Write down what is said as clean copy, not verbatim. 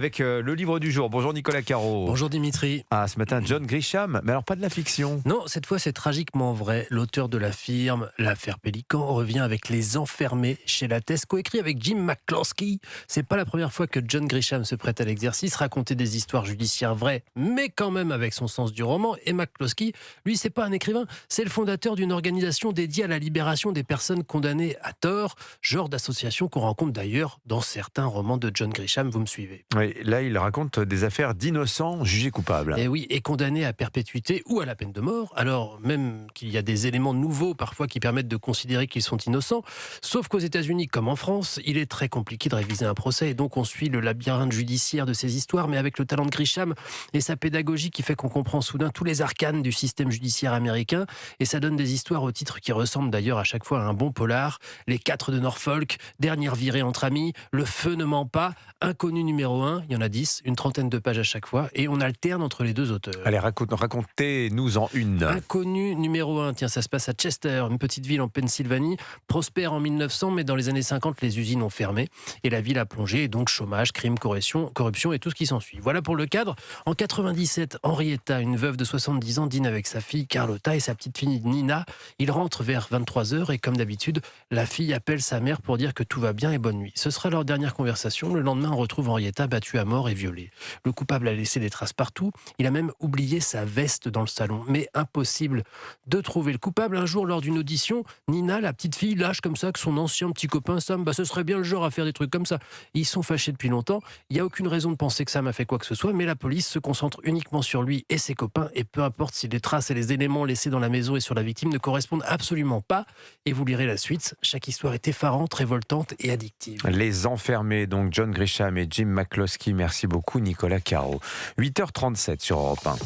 Avec le livre du jour. Bonjour Nicolas Caro. Bonjour Dimitri. Ah, ce matin, John Grisham, mais alors pas de la fiction. Non, cette fois c'est tragiquement vrai. L'auteur de la firme L'affaire Pélican revient avec Les Enfermés chez Lattès, coécrit avec Jim McCloskey. C'est pas la première fois que John Grisham se prête à l'exercice, raconter des histoires judiciaires vraies, mais quand même avec son sens du roman. Et McCloskey, lui, c'est pas un écrivain, c'est le fondateur d'une organisation dédiée à la libération des personnes condamnées à tort, genre d'association qu'on rencontre d'ailleurs dans certains romans de John Grisham, vous me suivez. Oui, là, il raconte des affaires d'innocents jugés coupables. Et oui, et condamné à perpétuité ou à la peine de mort, alors même qu'il y a des éléments nouveaux parfois qui permettent de considérer qu'ils sont innocents, sauf qu'aux États-Unis comme en France, il est très compliqué de réviser un procès, et donc on suit le labyrinthe judiciaire de ces histoires, mais avec le talent de Grisham et sa pédagogie qui fait qu'on comprend soudain tous les arcanes du système judiciaire américain, et ça donne des histoires au titre qui ressemblent d'ailleurs à chaque fois à un bon polar, Les 4 de Norfolk, Dernière virée entre amis, Le feu ne ment pas, Inconnu numéro 1, il y en a 10, une trentaine de pages à chaque fois, et on alterne entre les deux auteurs. Allez, racontez-nous en une. Inconnu numéro 1, tiens, ça se passe à Chester, une petite ville en Pennsylvanie, prospère en 1900, mais dans les années 50, les usines ont fermé, et la ville a plongé, et donc chômage, crime, corruption et tout ce qui s'ensuit. Voilà pour le cadre. En 97, Henrietta, une veuve de 70 ans, dîne avec sa fille Carlotta et sa petite fille Nina. Ils rentrent vers 23h, et comme d'habitude, la fille appelle sa mère pour dire que tout va bien et bonne nuit. Ce sera leur dernière conversation. Le lendemain, on retrouve Henrietta battue à mort et violée. Le coupable a laissé des traces partout. Il a même oublié sa veste dans le salon. Mais impossible de trouver le coupable. Un jour, lors d'une audition, Nina, la petite fille, lâche comme ça que son ancien petit copain Sam, ce serait bien le genre à faire des trucs comme ça. Ils sont fâchés depuis longtemps. Il n'y a aucune raison de penser que Sam a fait quoi que ce soit, mais la police se concentre uniquement sur lui et ses copains. Et peu importe si les traces et les éléments laissés dans la maison et sur la victime ne correspondent absolument pas. Et vous lirez la suite. Chaque histoire est effarante, révoltante et addictive. Les Enfermés, donc John Grisham et Jim McCloskey. Merci beaucoup Nicolas Caro. 8h37 sur Europe 1.